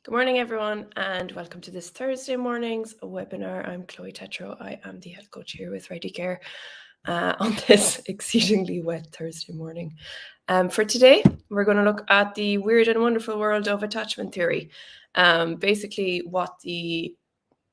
Good morning, everyone, and welcome to this Thursday morning's webinar. I'm Chloe Tetro. I am the head coach here with Ready Care on this exceedingly wet Thursday morning. For today, we're going to look at the weird and wonderful world of attachment theory. Basically, what the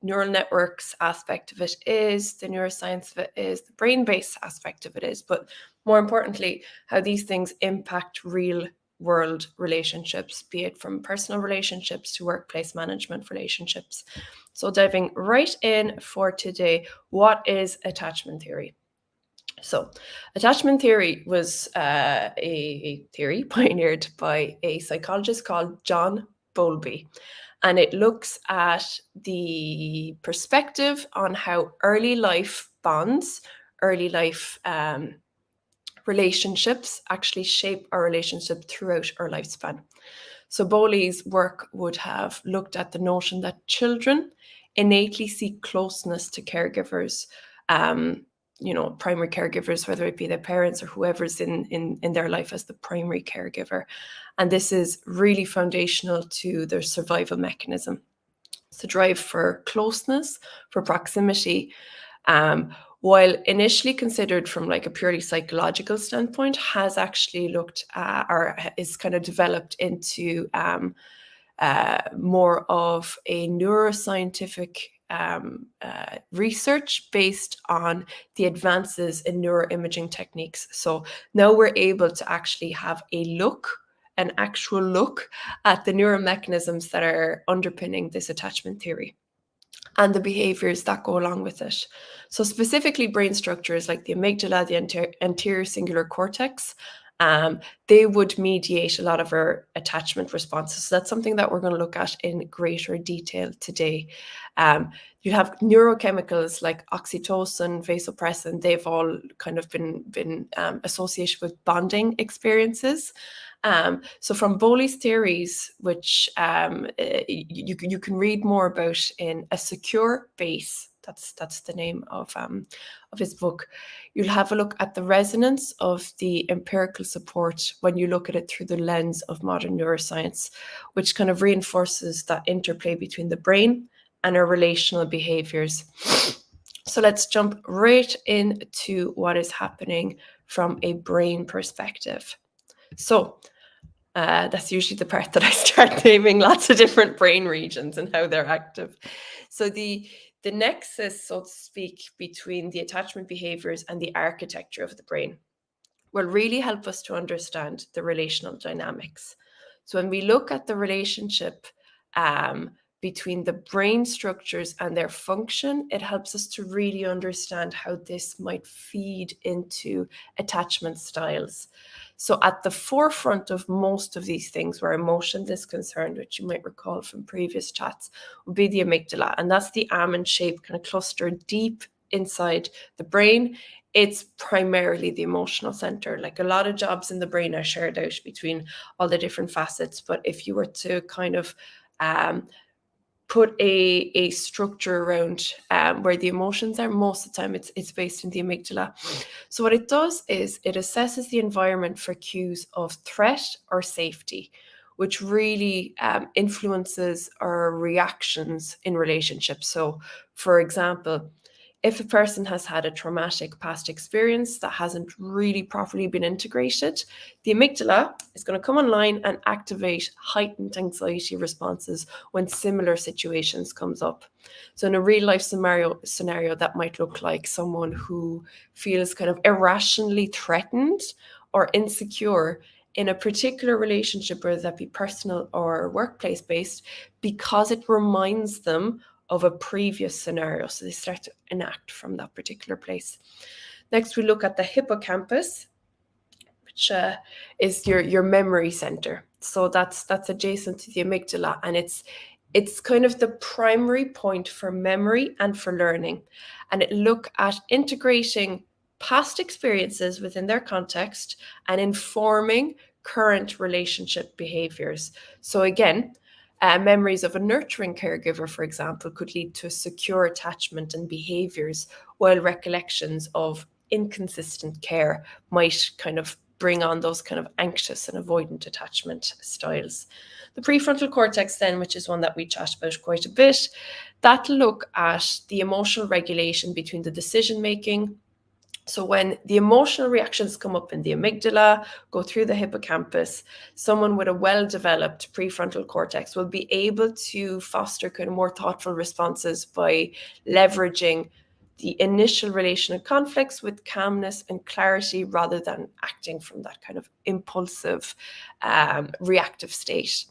neural networks aspect of it is, the neuroscience of it is, the brain-based aspect of it is, but more importantly, how these things impact real world relationships, be it from personal relationships to workplace management relationships. So diving right in for today, what is attachment theory? So attachment theory was a theory pioneered by a psychologist called John Bowlby. And it looks at the perspective on how early life bonds, early life relationships actually shape our relationship throughout our lifespan. So Bowlby's work would have looked at the notion that children innately seek closeness to caregivers, primary caregivers, whether it be their parents or whoever's in their life as the primary caregiver. And this is really foundational to their survival mechanism. It's the drive for closeness, for proximity, while initially considered from like a purely psychological standpoint, has actually looked or is kind of developed into more of a neuroscientific research based on the advances in neuroimaging techniques. So now we're able to actually have an actual look at the neuromechanisms that are underpinning this attachment theory and the behaviors that go along with it. So specifically brain structures like the amygdala, the anterior cingulate cortex, they would mediate a lot of our attachment responses. So that's something that we're going to look at in greater detail today. You have neurochemicals like oxytocin, vasopressin. They've all kind of been associated with bonding experiences. So from Bowlby's theories, which you can read more about in A Secure Base, that's the name of his book, you'll have a look at the resonance of the empirical support when you look at it through the lens of modern neuroscience, which kind of reinforces that interplay between the brain and our relational behaviors. So let's jump right into what is happening from a brain perspective. So that's usually the part that I start naming lots of different brain regions and how they're active. So the nexus, so to speak, between the attachment behaviors and the architecture of the brain will really help us to understand the relational dynamics. So when we look at the relationship between the brain structures and their function, it helps us to really understand how this might feed into attachment styles. So at the forefront of most of these things where emotion is concerned, which you might recall from previous chats, would be the amygdala. And that's the almond-shaped kind of cluster deep inside the brain. It's primarily the emotional center. Like a lot of jobs in the brain are shared out between all the different facets. But if you were to kind of put a structure around where the emotions are, most of the time it's based in the amygdala. So what it does is it assesses the environment for cues of threat or safety, which really influences our reactions in relationships. So for example, if a person has had a traumatic past experience that hasn't really properly been integrated, the amygdala is going to come online and activate heightened anxiety responses when similar situations comes up. So in a real life scenario that might look like someone who feels kind of irrationally threatened or insecure in a particular relationship, whether that be personal or workplace based, because it reminds them of a previous scenario. So they start to enact from that particular place. Next, we look at the hippocampus, which is your memory center. So that's adjacent to the amygdala, and it's kind of the primary point for memory and for learning. And it look at integrating past experiences within their context and informing current relationship behaviors. So again, memories of a nurturing caregiver, for example, could lead to a secure attachment and behaviors, while recollections of inconsistent care might kind of bring on those kind of anxious and avoidant attachment styles. The prefrontal cortex then, which is one that we chat about quite a bit, that'll look at the emotional regulation between the decision making. So when the emotional reactions come up in the amygdala, go through the hippocampus, someone with a well-developed prefrontal cortex will be able to foster kind of more thoughtful responses by leveraging the initial relational conflicts with calmness and clarity rather than acting from that kind of impulsive, reactive state.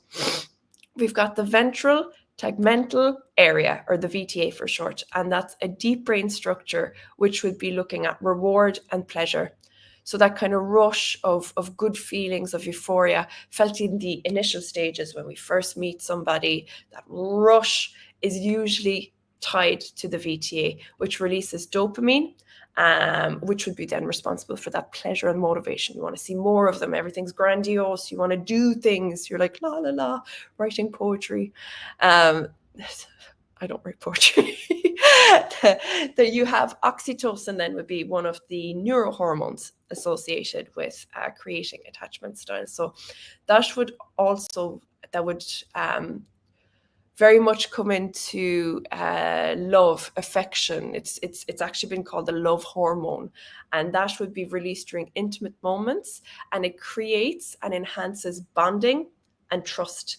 We've got the ventral tegmental area, or the VTA for short, and that's a deep brain structure which would be looking at reward and pleasure. So that kind of rush of good feelings, of euphoria felt in the initial stages when we first meet somebody, that rush is usually tied to the VTA, which releases dopamine, which would be then responsible for that pleasure and motivation. You want to see more of them. Everything's grandiose. You want to do things. You're like, la, la, la, writing poetry. I don't write poetry. That you have oxytocin then would be one of the neurohormones associated with creating attachment styles. So that would very much come into love, affection. It's actually been called the love hormone, and that would be released during intimate moments, and it creates and enhances bonding and trust.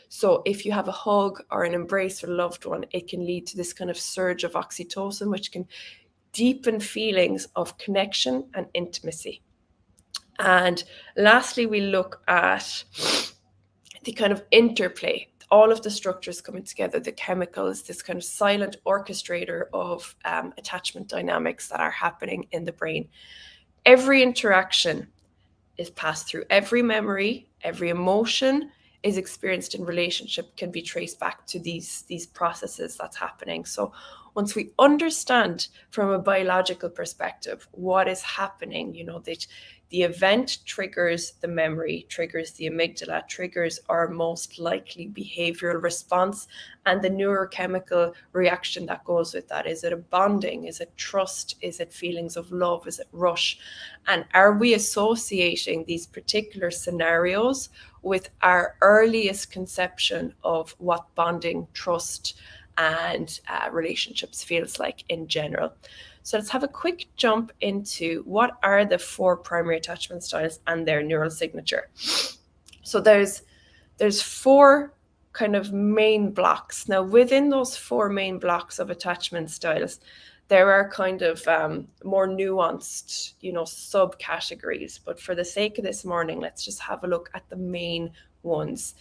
So if you have a hug or an embrace with a loved one, it can lead to this kind of surge of oxytocin, which can deepen feelings of connection and intimacy. And lastly, we look at the kind of interplay, all of the structures coming together, the chemicals, this kind of silent orchestrator of attachment dynamics that are happening in the brain. Every interaction is passed through, every memory, every emotion is experienced in relationship can be traced back to these processes that's happening. So once we understand from a biological perspective what is happening, that the event triggers the memory, triggers the amygdala, triggers our most likely behavioral response, and the neurochemical reaction that goes with that. Is it a bonding? Is it trust? Is it feelings of love? Is it rush? And are we associating these particular scenarios with our earliest conception of what bonding, trust, and relationships feels like in general? So let's have a quick jump into what are the 4 primary attachment styles and their neural signature. So there's 4 kind of main blocks. Now within those 4 main blocks of attachment styles, there are kind of more nuanced, subcategories. But for the sake of this morning, let's just have a look at the main ones.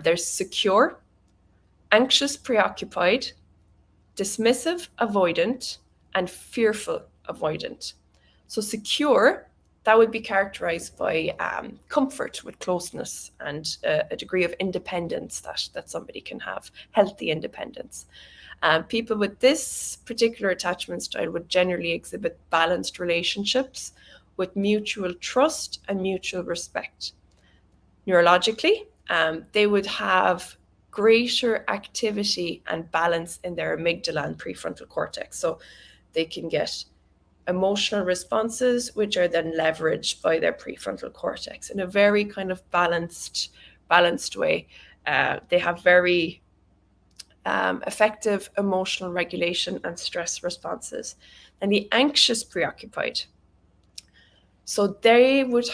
There's secure, anxious, preoccupied, dismissive, avoidant, and fearful, avoidant. So secure, that would be characterized by comfort with closeness and a degree of independence that somebody can have, healthy independence. People with this particular attachment style would generally exhibit balanced relationships with mutual trust and mutual respect. Neurologically, they would have greater activity and balance in their amygdala and prefrontal cortex. So they can get emotional responses, which are then leveraged by their prefrontal cortex in a very kind of balanced way. They have very effective emotional regulation and stress responses. And the anxious preoccupied, so they would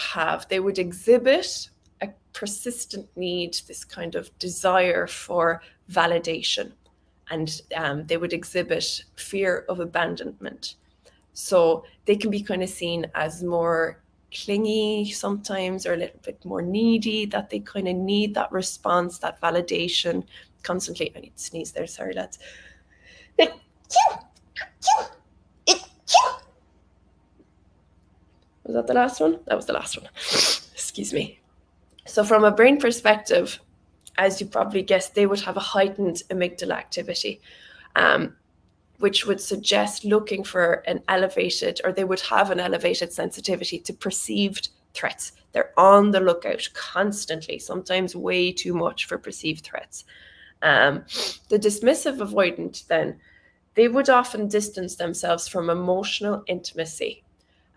exhibit a persistent need, this kind of desire for validation, and they would exhibit fear of abandonment. So they can be kind of seen as more clingy sometimes, or a little bit more needy, that they kind of need that response, that validation constantly. I need to sneeze there, sorry lads. Was that the last one? That was the last one. Excuse me. So from a brain perspective, as you probably guessed, they would have a heightened amygdala activity, which would suggest looking for an elevated, or they would have an elevated sensitivity to perceived threats. They're on the lookout constantly, sometimes way too much for perceived threats. The dismissive avoidant then, they would often distance themselves from emotional intimacy.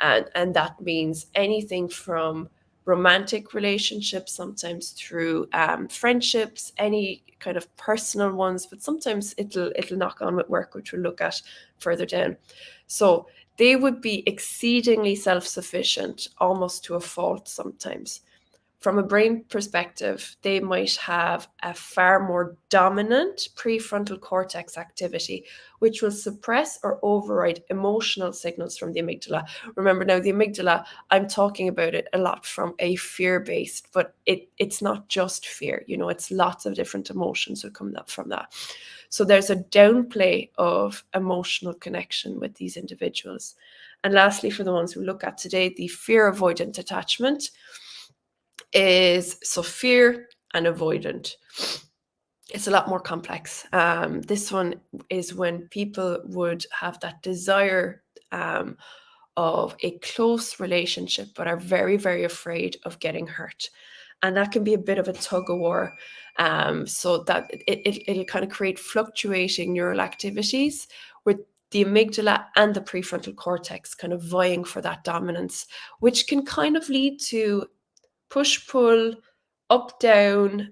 And that means anything from romantic relationships, sometimes through friendships, any kind of personal ones, but sometimes it'll knock on with work, which we'll look at further down. So they would be exceedingly self-sufficient, almost to a fault sometimes. From a brain perspective, they might have a far more dominant prefrontal cortex activity, which will suppress or override emotional signals from the amygdala. Remember now, the amygdala, I'm talking about it a lot from a fear-based, but it's not just fear, it's lots of different emotions that come from that. So there's a downplay of emotional connection with these individuals. And lastly, for the ones we look at today, the fear avoidant attachment is so fear and avoidant. It's a lot more complex. This one is when people would have that desire of a close relationship, but are very, very afraid of getting hurt. And that can be a bit of a tug of war. So that it'll kind of create fluctuating neural activities with the amygdala and the prefrontal cortex kind of vying for that dominance, which can kind of lead to push, pull, up, down,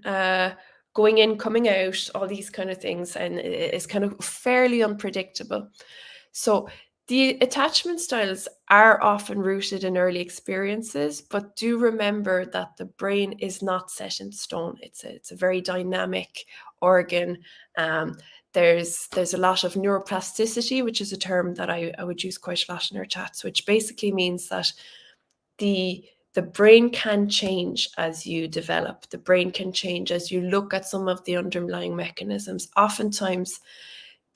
going in, coming out, all these kind of things, and it's kind of fairly unpredictable. So the attachment styles are often rooted in early experiences, but do remember that the brain is not set in stone. It's a very dynamic organ. There's a lot of neuroplasticity, which is a term that I would use quite a lot in our chats, which basically means that the brain can change as you develop. The brain can change as you look at some of the underlying mechanisms. Oftentimes,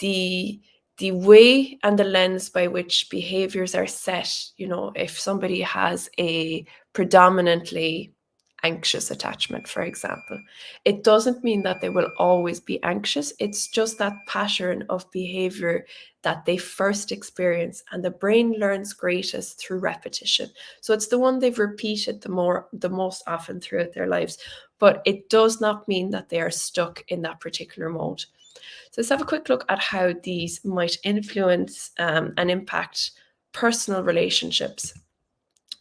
the way and the lens by which behaviors are set, if somebody has a predominantly anxious attachment, for example, it doesn't mean that they will always be anxious. It's just that pattern of behavior that they first experience, and the brain learns greatest through repetition. So it's the one they've repeated the most often throughout their lives, but it does not mean that they are stuck in that particular mode. So let's have a quick look at how these might influence and impact personal relationships.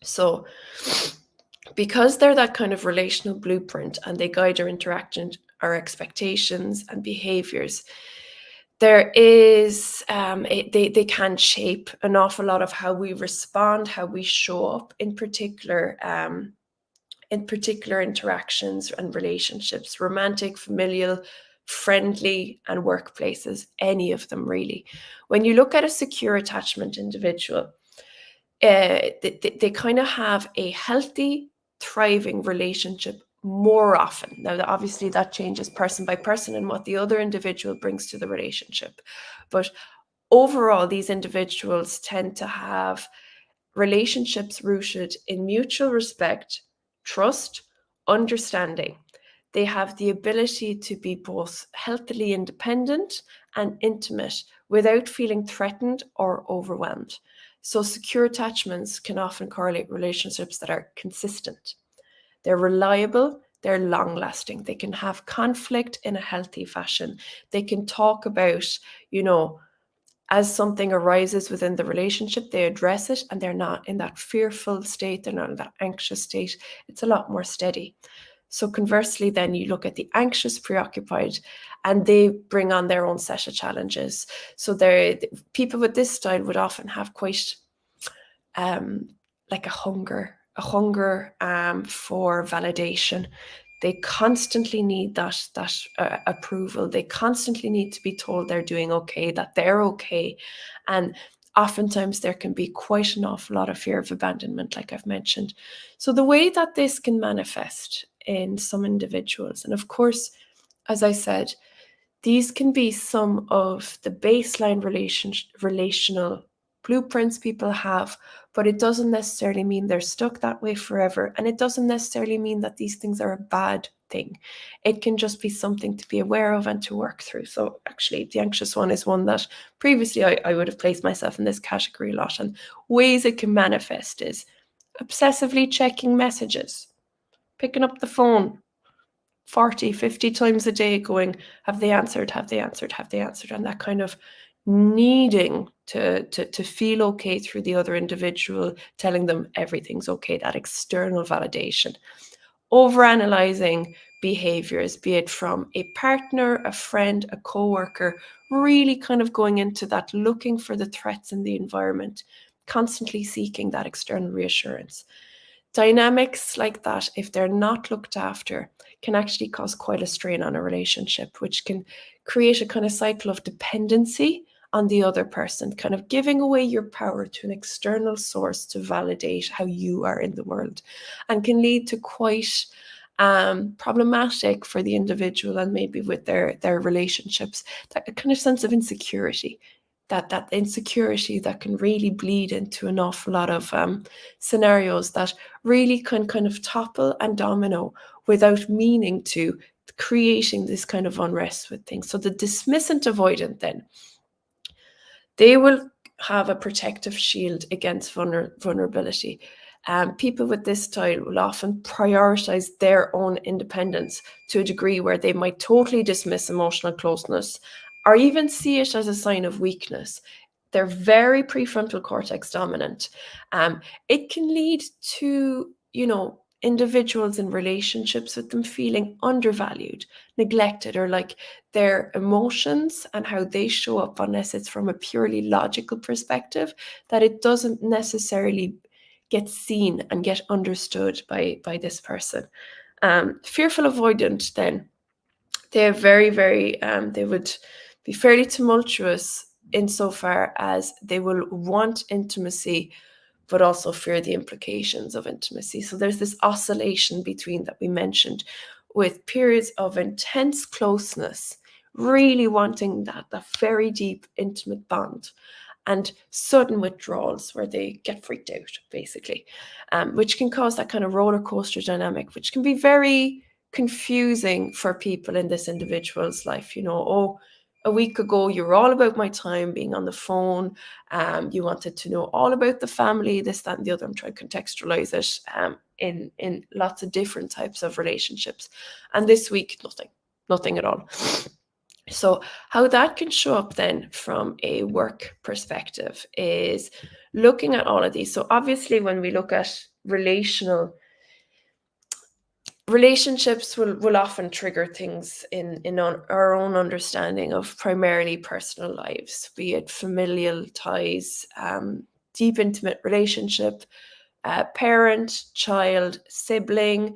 So because they're that kind of relational blueprint and they guide our interaction, our expectations and behaviors, there is they can shape an awful lot of how we respond, how we show up in particular interactions and relationships, romantic, familial, friendly, and workplaces, any of them really. When you look at a secure attachment individual, they kind of have a healthy, thriving relationship more often. Now, obviously, that changes person by person and what the other individual brings to the relationship. But overall, these individuals tend to have relationships rooted in mutual respect, trust, understanding. They have the ability to be both healthily independent and intimate without feeling threatened or overwhelmed. So, secure attachments can often correlate relationships that are consistent. They're reliable, they're long lasting, they can have conflict in a healthy fashion. They can talk about, as something arises within the relationship, they address it and they're not in that fearful state, they're not in that anxious state. It's a lot more steady. So conversely, then you look at the anxious, preoccupied, and they bring on their own set of challenges. So people with this style would often have quite like a hunger for validation. They constantly need that approval. They constantly need to be told they're doing okay, that they're okay. And oftentimes there can be quite an awful lot of fear of abandonment, like I've mentioned. So the way that this can manifest in some individuals, and of course, as I said, these can be some of the baseline relational blueprints people have, but it doesn't necessarily mean they're stuck that way forever. And it doesn't necessarily mean that these things are a bad thing. It can just be something to be aware of and to work through. So actually, the anxious one is one that previously I would have placed myself in this category a lot. And ways it can manifest is obsessively checking messages, picking up the phone 40, 50 times a day going, have they answered? Have they answered? Have they answered? And that kind of needing to feel okay through the other individual, telling them everything's okay, that external validation. Overanalyzing behaviors, be it from a partner, a friend, a coworker, really kind of going into that, looking for the threats in the environment, constantly seeking that external reassurance. Dynamics like that, if they're not looked after, can actually cause quite a strain on a relationship, which can create a kind of cycle of dependency on the other person, kind of giving away your power to an external source to validate how you are in the world, and can lead to quite problematic for the individual and maybe with their relationships, that kind of sense of insecurity, that insecurity that can really bleed into an awful lot of scenarios that really can kind of topple and domino without meaning to, creating this kind of unrest with things. So the dismissant avoidant then, they will have a protective shield against vulnerability. People with this style will often prioritize their own independence to a degree where they might totally dismiss emotional closeness or even see it as a sign of weakness. They're very prefrontal cortex dominant. It can lead to, individuals in relationships with them feeling undervalued, neglected, or like their emotions and how they show up, unless it's from a purely logical perspective, that it doesn't necessarily get seen and get understood by this person. Fearful avoidant, then, they're very, they would be fairly tumultuous insofar as they will want intimacy, but also fear the implications of intimacy. So there's this oscillation between that we mentioned, with periods of intense closeness, really wanting that very deep, intimate bond, and sudden withdrawals where they get freaked out, basically, which can cause that kind of roller coaster dynamic, which can be very confusing for people in this individual's life. Oh, a week ago, you were all about my time being on the phone. You wanted to know all about the family, this, that, and the other. I'm trying to contextualize it in lots of different types of relationships. And this week, nothing at all. So how that can show up then from a work perspective is looking at all of these. So obviously, when we look at relationships will often trigger things in our own understanding of primarily personal lives, be it familial ties, deep intimate relationship, parent, child, sibling,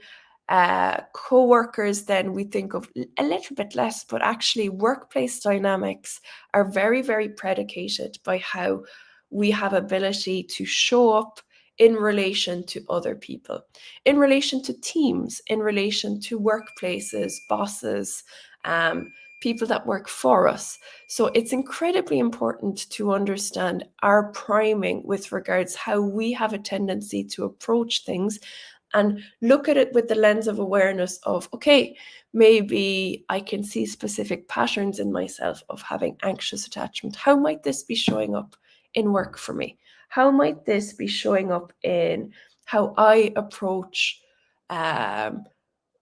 co-workers. Then we think of a little bit less, but actually workplace dynamics are very, very predicated by how we have ability to show up in relation to other people, in relation to teams, in relation to workplaces, bosses, people that work for us. So it's incredibly important to understand our priming with regards how we have a tendency to approach things, and look at it with the lens of awareness of, okay, maybe I can see specific patterns in myself of having anxious attachment. How might this be showing up in work for me? How might this be showing up in how I approach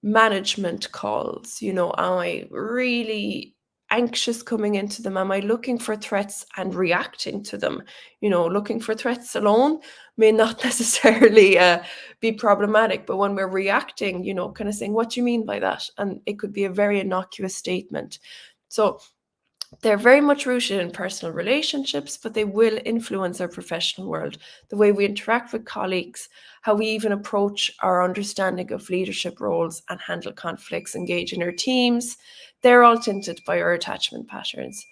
management calls? Am I really anxious coming into them? Am I looking for threats and reacting to them? Looking for threats alone may not necessarily be problematic, but when we're reacting, kind of saying, what do you mean by that? And it could be a very innocuous statement. So they're very much rooted in personal relationships, but they will influence our professional world, the way we interact with colleagues, how we even approach our understanding of leadership roles and handle conflicts, engage in our teams. They're all tinted by our attachment patterns.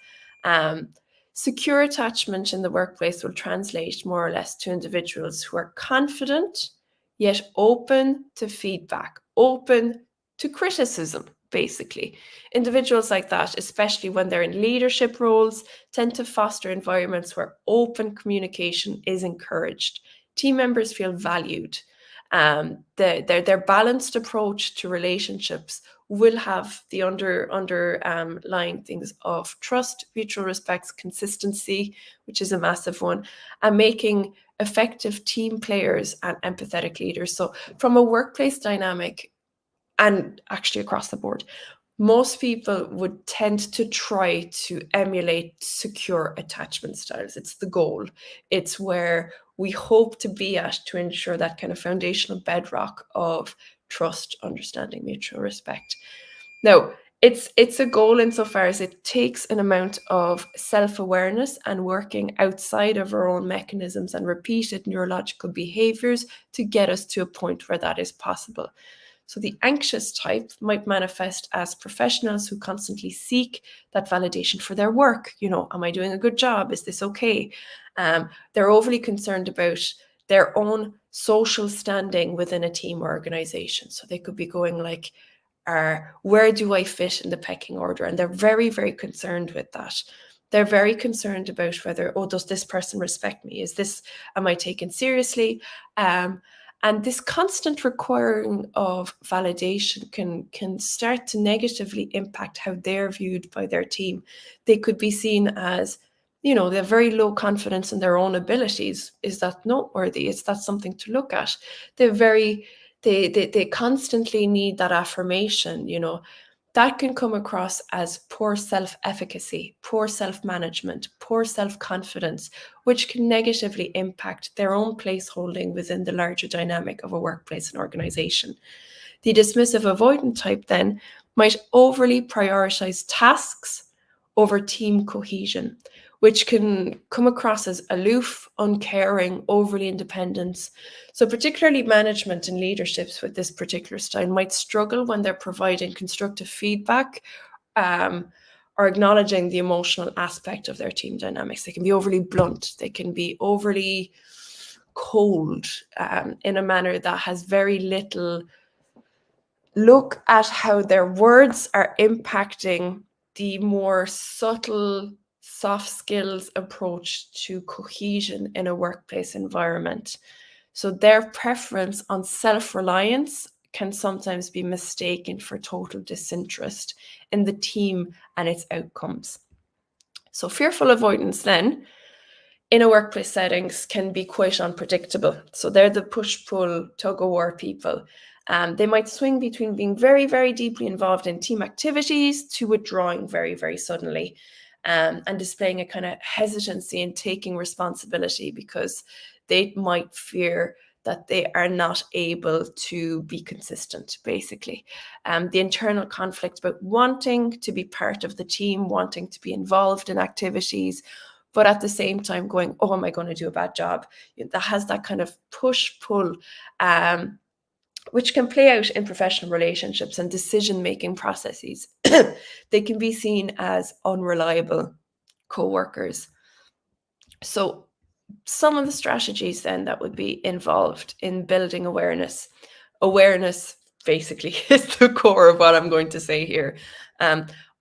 Secure attachment in the workplace will translate more or less to individuals who are confident, yet open to feedback, open to criticism, basically. Individuals like that, especially when they're in leadership roles, tend to foster environments where open communication is encouraged. Team members feel valued. Their balanced approach to relationships will have the underlying things of trust, mutual respect, consistency, which is a massive one, and making effective team players and empathetic leaders. So from a workplace dynamic, and actually across the board, most people would tend to try to emulate secure attachment styles. It's the goal. It's where we hope to be at to ensure that kind of foundational bedrock of trust, understanding, mutual respect. Now, it's a goal insofar as it takes an amount of self-awareness and working outside of our own mechanisms and repeated neurological behaviors to get us to a point where that is possible. So the anxious type might manifest as professionals who constantly seek that validation for their work. Am I doing a good job? Is this okay? They're overly concerned about their own social standing within a team or organization. So they could be going like, where do I fit in the pecking order? And they're very, very concerned with that. They're very concerned about whether, does this person respect me? Am I taken seriously? And this constant requiring of validation can start to negatively impact how they're viewed by their team. They could be seen as, they have very low confidence in their own abilities. Is that noteworthy? Is that something to look at? They constantly need that affirmation. That can come across as poor self-efficacy, poor self-management, poor self-confidence, which can negatively impact their own placeholding within the larger dynamic of a workplace and organization. The dismissive avoidant type then might overly prioritize tasks over team cohesion, which can come across as aloof, uncaring, overly independent. So particularly management and leaderships with this particular style might struggle when they're providing constructive feedback or acknowledging the emotional aspect of their team dynamics. They can be overly blunt. They can be overly cold in a manner that has very little look at how their words are impacting the more subtle soft skills approach to cohesion in a workplace environment. So their preference on self-reliance can sometimes be mistaken for total disinterest in the team and its outcomes. So fearful avoidance then in a workplace settings can be quite unpredictable. So they're the push-pull, tug-of-war people. They might swing between being very, very deeply involved in team activities to withdrawing very, very suddenly and displaying a kind of hesitancy in taking responsibility because they might fear that they are not able to be consistent, basically. The internal conflict about wanting to be part of the team, wanting to be involved in activities, but at the same time going, am I going to do a bad job? That has that kind of push-pull, which can play out in professional relationships and decision-making processes. They can be seen as unreliable co-workers. So some of the strategies then that would be involved in building awareness basically is the core of what I'm going to say here.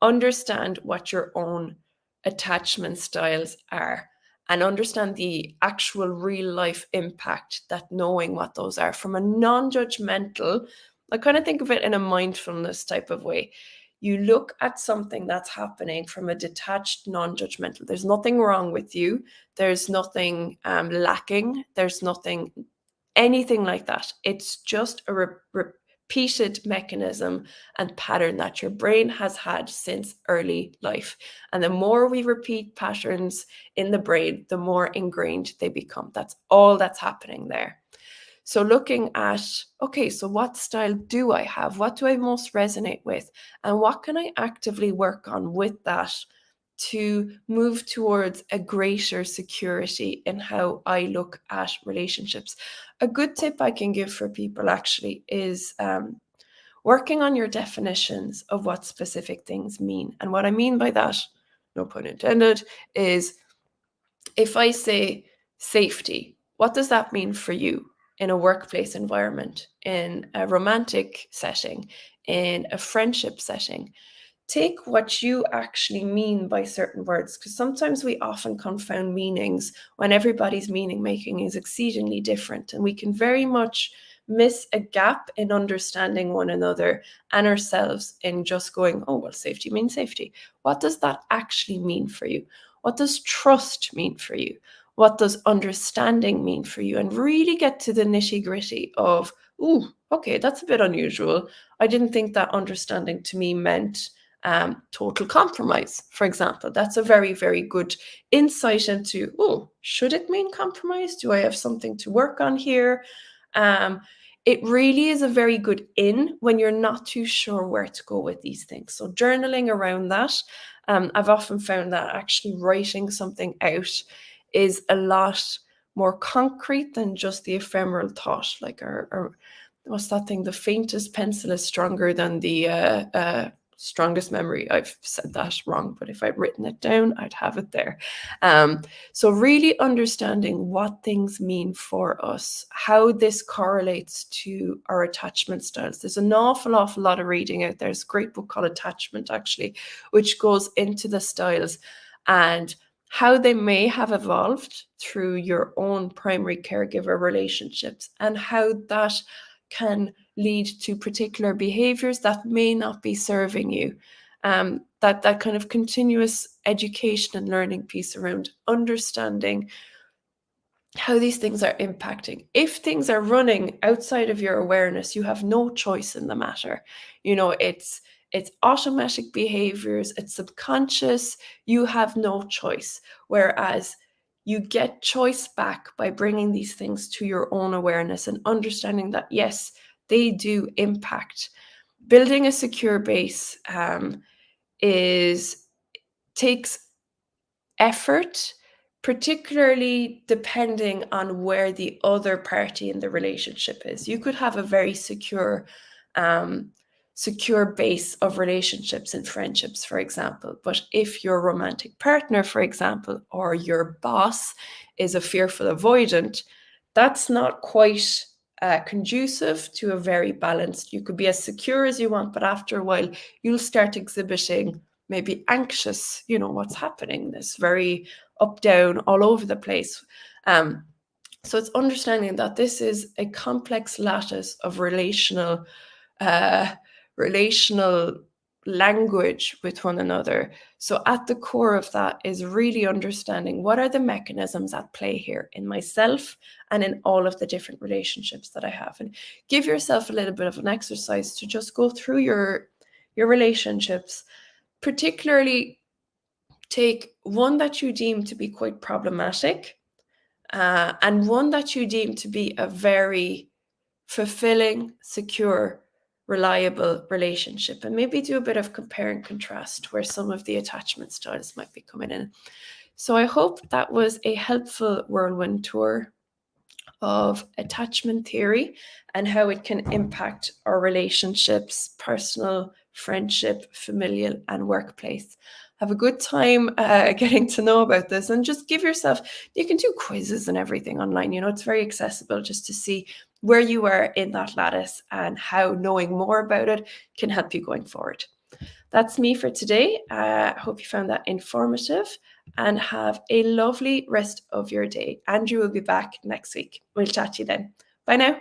Understand what your own attachment styles are and understand the actual real life impact that knowing what those are from a non-judgmental, I kind of think of it in a mindfulness type of way. You look at something that's happening from a detached, non-judgmental. There's nothing wrong with you. There's nothing lacking. There's anything like that. It's just a repeated mechanism and pattern that your brain has had since early life. And the more we repeat patterns in the brain, the more ingrained they become. That's all that's happening there. So looking at, okay, so what style do I have? What do I most resonate with? And what can I actively work on with that to move towards a greater security in how I look at relationships? A good tip I can give for people actually is working on your definitions of what specific things mean. And what I mean by that, no pun intended, is if I say safety, what does that mean for you in a workplace environment, in a romantic setting, in a friendship setting? Take what you actually mean by certain words, because sometimes we often confound meanings when everybody's meaning making is exceedingly different, and we can very much miss a gap in understanding one another and ourselves in just going, safety means safety. What does that actually mean for you? What does trust mean for you? What does understanding mean for you? And really get to the nitty-gritty of, ooh, okay, that's a bit unusual. I didn't think that understanding to me meant total compromise, for example. That's a very, very good insight into, oh, should it mean compromise? Do I have something to work on here? It really is a very good in when you're not too sure where to go with these things. So journaling around that, I've often found that actually writing something out is a lot more concrete than just the ephemeral thought. Like our what's that thing? The faintest pencil is stronger than the strongest memory. I've said that wrong, but if I'd written it down, I'd have it there. So really understanding what things mean for us, how this correlates to our attachment styles. There's an awful lot of reading out there. There's a great book called Attachment, actually, which goes into the styles and how they may have evolved through your own primary caregiver relationships and how that can lead to particular behaviors that may not be serving you. That kind of continuous education and learning piece around understanding how these things are impacting. If things are running outside of your awareness, you have no choice in the matter. It's automatic behaviors, it's subconscious, you have no choice. Whereas you get choice back by bringing these things to your own awareness and understanding that, yes, they do impact. Building a secure base takes effort, particularly depending on where the other party in the relationship is. You could have a very secure base of relationships and friendships, for example. But if your romantic partner, for example, or your boss is a fearful avoidant, that's not quite conducive to a very balanced. You could be as secure as you want, but after a while, you'll start exhibiting maybe anxious, what's happening, this very up, down, all over the place. So it's understanding that this is a complex lattice of relational language with one another. So at the core of that is really understanding what are the mechanisms at play here in myself and in all of the different relationships that I have. And give yourself a little bit of an exercise to just go through your relationships, particularly take one that you deem to be quite problematic and one that you deem to be a very fulfilling, secure, reliable relationship, and maybe do a bit of compare and contrast where some of the attachment styles might be coming in. So I hope that was a helpful whirlwind tour of attachment theory and how it can impact our relationships, personal, friendship, familial, and workplace. Have a good time getting to know about this, and just give yourself, you can do quizzes and everything online. It's very accessible just to see where you are in that lattice and how knowing more about it can help you going forward. That's me for today. I hope you found that informative and have a lovely rest of your day. Andrew will be back next week. We'll chat to you then. Bye now.